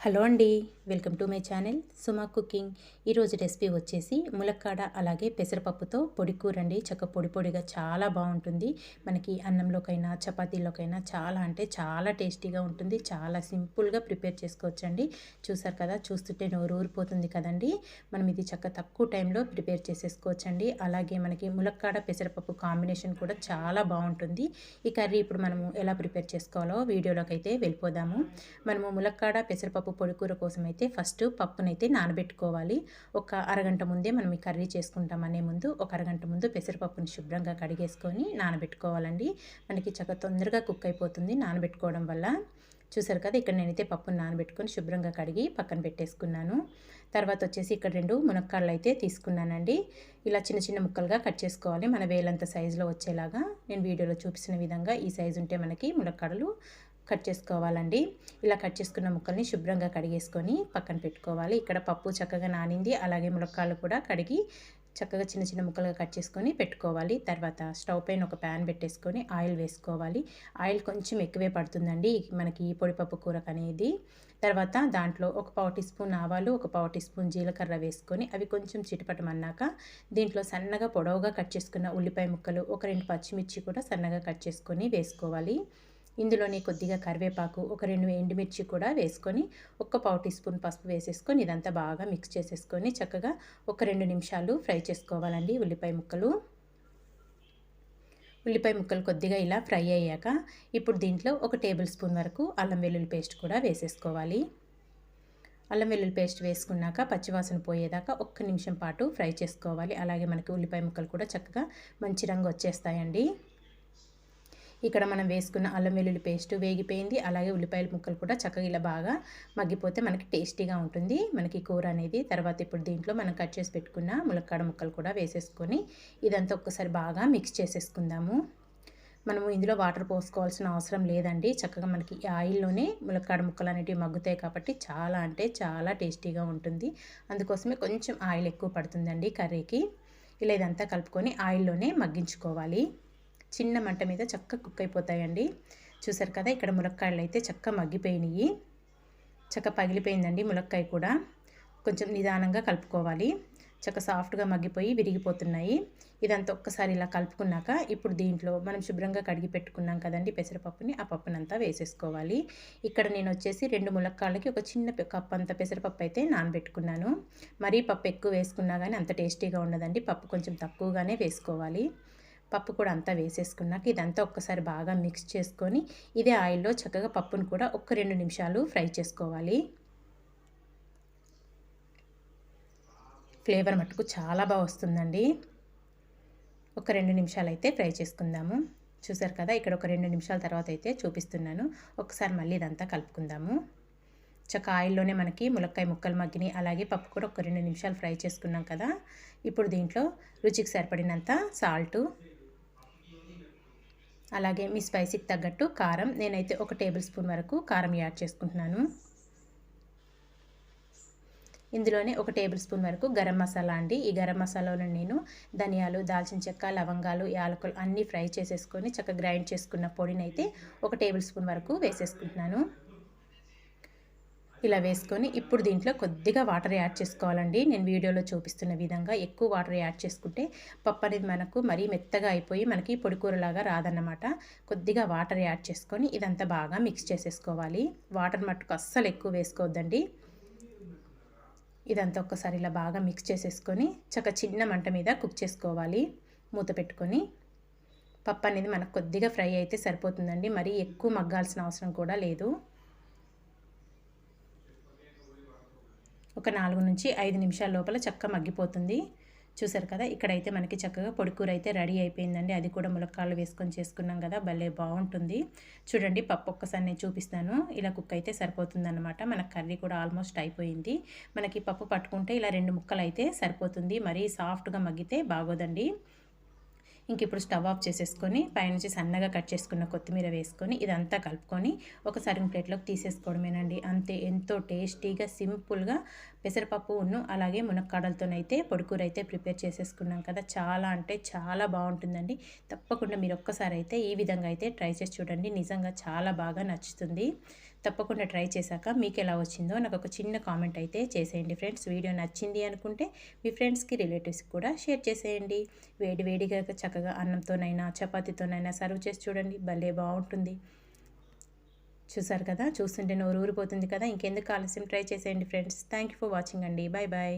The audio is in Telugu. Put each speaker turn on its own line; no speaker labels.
హలో అండి, welcome to my channel Suma cooking. ఈరోజు రెసిపీ వచ్చేసి ములక్కాడ అలాగే పెసరపప్పుతో పొడి కూర అండి. చక్క పొడి పొడిగా చాలా బాగుంటుంది. మనకి అన్నంలోకైనా చపాతీలోకైనా చాలా అంటే చాలా టేస్టీగా ఉంటుంది. చాలా సింపుల్గా ప్రిపేర్ చేసుకోవచ్చండి. చూసారు కదా, చూస్తుంటే నోరు ఊరిపోతుంది కదండి. మనం ఇది చక్క తక్కువ టైంలో ప్రిపేర్ చేసేసుకోవచ్చండి. అలాగే మనకి ములక్కాడ పెసరపప్పు కాంబినేషన్ కూడా చాలా బాగుంటుంది. ఈ కర్రీ ఇప్పుడు మనము ఎలా ప్రిపేర్ చేసుకోవాలో వీడియోలోకి అయితే వెళ్ళిపోదాము. మనము ములక్కాడ పెసరపప్పు పొడి కూర కోసం అయితే ఫస్ట్ పప్పునైతే నానబెట్టుకోవాలి. ఒక అరగంట ముందే మనం ఈ కర్రీ చేసుకుంటామనే ముందు ఒక అరగంట ముందు పెసరపప్పుని శుభ్రంగా కడిగేసుకొని నానబెట్టుకోవాలండి. మనకి చక్కగా తొందరగా కుక్ అయిపోతుంది నానబెట్టుకోవడం వల్ల. చూసారు కదా, ఇక్కడ నేనైతే పప్పును నానబెట్టుకొని శుభ్రంగా కడిగి పక్కన పెట్టేసుకున్నాను. తర్వాత వచ్చేసి ఇక్కడ 2 మునక్కాడలు అయితే తీసుకున్నానండి. ఇలా చిన్న చిన్న ముక్కలుగా కట్ చేసుకోవాలి, మన వేలంత సైజులో వచ్చేలాగా. నేను వీడియోలో చూపిస్తున్న విధంగా ఈ సైజు ఉంటే మనకి ములక్కాడలు కట్ చేసుకోవాలండి. ఇలా కట్ చేసుకున్న ముక్కల్ని శుభ్రంగా కడిగేసుకొని పక్కన పెట్టుకోవాలి. ఇక్కడ పప్పు చక్కగా నానింది, అలాగే ములక్కాడలు కూడా కడిగి చక్కగా చిన్న చిన్న ముక్కలుగా కట్ చేసుకొని పెట్టుకోవాలి. తర్వాత స్టవ్ పైన ఒక ప్యాన్ పెట్టేసుకొని ఆయిల్ వేసుకోవాలి. ఆయిల్ కొంచెం ఎక్కువే పడుతుందండి మనకి పొడిపప్పు కూరకు అనేది. తర్వాత దాంట్లో ఒక పావు టీ స్పూన్ ఆవాలు, ఒక పావు టీ స్పూన్ జీలకర్ర వేసుకొని అవి కొంచెం చిటపటమన్నాక దీంట్లో సన్నగా పొడవుగా కట్ చేసుకున్న ఉల్లిపాయ ముక్కలు, ఒక 2 పచ్చిమిర్చి కూడా సన్నగా కట్ చేసుకొని వేసుకోవాలి. ఇందులోనే కొద్దిగా కరివేపాకు, ఒక 2 ఎండుమిర్చి కూడా వేసుకొని ఒక పావు టీ స్పూన్ పసుపు వేసేసుకొని ఇదంతా బాగా మిక్స్ చేసేసుకొని చక్కగా ఒక 2 నిమిషాలు ఫ్రై చేసుకోవాలండి. ఉల్లిపాయ ముక్కలు కొద్దిగా ఇలా ఫ్రై అయ్యాక ఇప్పుడు దీంట్లో ఒక టేబుల్ స్పూన్ వరకు అల్లం వెల్లుల్లి పేస్ట్ కూడా వేసేసుకోవాలి. అల్లం వెల్లుల్లి పేస్ట్ వేసుకున్నాక పచ్చివాసన పోయేదాకా ఒక్క నిమిషం పాటు ఫ్రై చేసుకోవాలి. అలాగే మనకి ఉల్లిపాయ ముక్కలు కూడా చక్కగా మంచి రంగు వచ్చేస్తాయండి. ఇక్కడ మనం వేసుకున్న అల్లం వెల్లుల్లి పేస్ట్ వేగిపోయింది. అలాగే ఉల్లిపాయల ముక్కలు కూడా చక్కగా ఇలా బాగా మగ్గిపోతే మనకి టేస్టీగా ఉంటుంది మనకి కూర అనేది. తర్వాత ఇప్పుడు దీంట్లో మనం కట్ చేసి పెట్టుకున్న ములక్కాడ ముక్కలు కూడా వేసేసుకొని ఇదంతా ఒక్కసారి బాగా మిక్స్ చేసేసుకుందాము. మనము ఇందులో వాటర్ పోసుకోవాల్సిన అవసరం లేదండి. చక్కగా మనకి ఈ ఆయిల్లోనే ములక్కాడ ముక్కలు అనేటివి మగ్గుతాయి కాబట్టి చాలా అంటే చాలా టేస్టీగా ఉంటుంది. అందుకోసమే కొంచెం ఆయిల్ ఎక్కువ పడుతుందండి కర్రీకి. ఇలా ఇదంతా కలుపుకొని ఆయిల్లోనే మగ్గించుకోవాలి. చిన్న మంట మీద చక్కగా కుక్ అయిపోతాయండి. చూసారు కదా, ఇక్కడ ములక్కాయలు అయితే చక్కగా మగ్గిపోయినాయి. చక్కగా పగిలిపోయిందండి ములక్కాయ కూడా. కొంచెం నిదానంగా కలుపుకోవాలి. చక్కగా సాఫ్ట్గా మగ్గిపోయి విరిగిపోతున్నాయి. ఇదంతా ఒక్కసారి ఇలా కలుపుకున్నాక ఇప్పుడు దీంట్లో మనం శుభ్రంగా కడిగి పెట్టుకున్నాం కదండి పెసరపప్పుని, ఆ పప్పునంతా వేసేసుకోవాలి. ఇక్కడ నేను వచ్చేసి 2 ములక్కాళ్ళకి ఒక చిన్న కప్ అంత పెసరపప్పు అయితే నానబెట్టుకున్నాను. మరీ పప్పు ఎక్కువ వేసుకున్నా కానీ అంత టేస్టీగా ఉండదండి. పప్పు కొంచెం తక్కువగానే వేసుకోవాలి. పప్పు కూడా అంతా వేసేసుకున్నాక ఇదంతా ఒక్కసారి బాగా మిక్స్ చేసుకొని ఇదే ఆయిల్లో చక్కగా పప్పును కూడా ఒక 2 నిమిషాలు ఫ్రై చేసుకోవాలి. ఫ్లేవర్ మట్టుకు చాలా బాగా వస్తుందండి. ఒక 2 నిమిషాలు అయితే ఫ్రై చేసుకుందాము. చూసారు కదా, ఇక్కడ ఒక 2 నిమిషాల తర్వాత అయితే చూపిస్తున్నాను. ఒకసారి మళ్ళీ ఇదంతా కలుపుకుందాము. చక్క ఆయిల్లోనే మనకి ములక్కాయ ముక్కలు మగ్గినాయి, అలాగే పప్పు కూడా ఒక 2 నిమిషాలు ఫ్రై చేసుకున్నాం కదా. ఇప్పుడు దీంట్లో రుచికి సరిపడినంత సాల్టు, అలాగే మీ స్పైసీకి తగ్గట్టు కారం, నేనైతే ఒక టేబుల్ స్పూన్ వరకు కారం యాడ్ చేసుకుంటున్నాను. ఇందులోనే ఒక టేబుల్ స్పూన్ వరకు గరం మసాలా అండి. ఈ గరం మసాలాలో నేను ధనియాలు, దాల్చిన చెక్క, లవంగాలు, యాలకులు అన్నీ ఫ్రై చేసేసుకొని చక్కగా గ్రైండ్ చేసుకున్న పొడిని అయితే ఒక టేబుల్ స్పూన్ వరకు వేసేసుకుంటున్నాను. ఇలా వేసుకొని ఇప్పుడు దీంట్లో కొద్దిగా వాటర్ యాడ్ చేసుకోవాలండి. నేను వీడియోలో చూపిస్తున్న విధంగా ఎక్కువ వాటర్ యాడ్ చేసుకుంటే పప్పు అనేది మనకు మరీ మెత్తగా అయిపోయి మనకి పొడి కూరలాగా రాదన్నమాట. కొద్దిగా వాటర్ యాడ్ చేసుకొని ఇదంతా బాగా మిక్స్ చేసేసుకోవాలి. వాటర్ మట్టుకు అస్సలు ఎక్కువ వేసుకోవద్దండి. ఇదంతా ఒక్కసారి ఇలా బాగా మిక్స్ చేసేసుకొని చక్కగా చిన్న మంట మీద కుక్ చేసుకోవాలి. మూత పెట్టుకొని పప్పు అనేది మనకు కొద్దిగా ఫ్రై అయితే సరిపోతుందండి. మరీ ఎక్కువ మగ్గాల్సిన అవసరం కూడా లేదు. ఒక 4 నుంచి 5 నిమిషాల లోపల చక్కగా మగ్గిపోతుంది. చూసారు కదా, ఇక్కడైతే మనకి చక్కగా పొడి కూర అయితే రెడీ అయిపోయిందండి. అది కూడా ములక్కాడలు వేసుకొని చేసుకున్నాం కదా, భలే బాగుంటుంది. చూడండి, పప్పు ఒక్కసారి నేను చూపిస్తాను. ఇలా కుక్ అయితే సరిపోతుందన్నమాట. మన కర్రీ కూడా ఆల్మోస్ట్ అయిపోయింది. మనకి పప్పు పట్టుకుంటే ఇలా 2 ముక్కలు అయితే సరిపోతుంది. మరీ సాఫ్ట్గా మగ్గితే బాగోదండి. ఇంక ఇప్పుడు స్టవ్ ఆఫ్ చేసేసుకొని పైనుంచి సన్నగా కట్ చేసుకున్న కొత్తిమీర వేసుకొని ఇదంతా కలుపుకొని ఒక సర్వింగ్ ప్లేట్లోకి తీసేసుకోవడమేనండి. అంతే, ఎంతో టేస్టీగా సింపుల్గా పెసరపప్పు అలాగే మునక్కాడలతోనైతే పొడికూర అయితే ప్రిపేర్ చేసేసుకున్నాం కదా. చాలా అంటే చాలా బాగుంటుందండి. తప్పకుండా మీరు ఒక్కసారి అయితే ఈ విధంగా అయితే ట్రై చేసి చూడండి. నిజంగా చాలా బాగా నచ్చుతుంది. తప్పకుండా ట్రై చేశాక మీకు ఎలా వచ్చిందో నాకు ఒక చిన్న కామెంట్ అయితే చేసేయండి ఫ్రెండ్స్. వీడియో నచ్చింది అనుకుంటే మీ ఫ్రెండ్స్కి రిలేటివ్స్కి కూడా షేర్ చేసేయండి. వేడి వేడిగా చక్కగా అన్నంతోనైనా చపాతీతోనైనా సర్వ్ చేసి చూడండి, భలే బాగుంటుంది. చూసారు కదా, చూస్తుంటే నోరు ఊరిపోతుంది కదా. ఇంకెందుకు ఆలస్యం, ట్రై చేసేయండి friends. Thank you for watching అండి. Bye bye.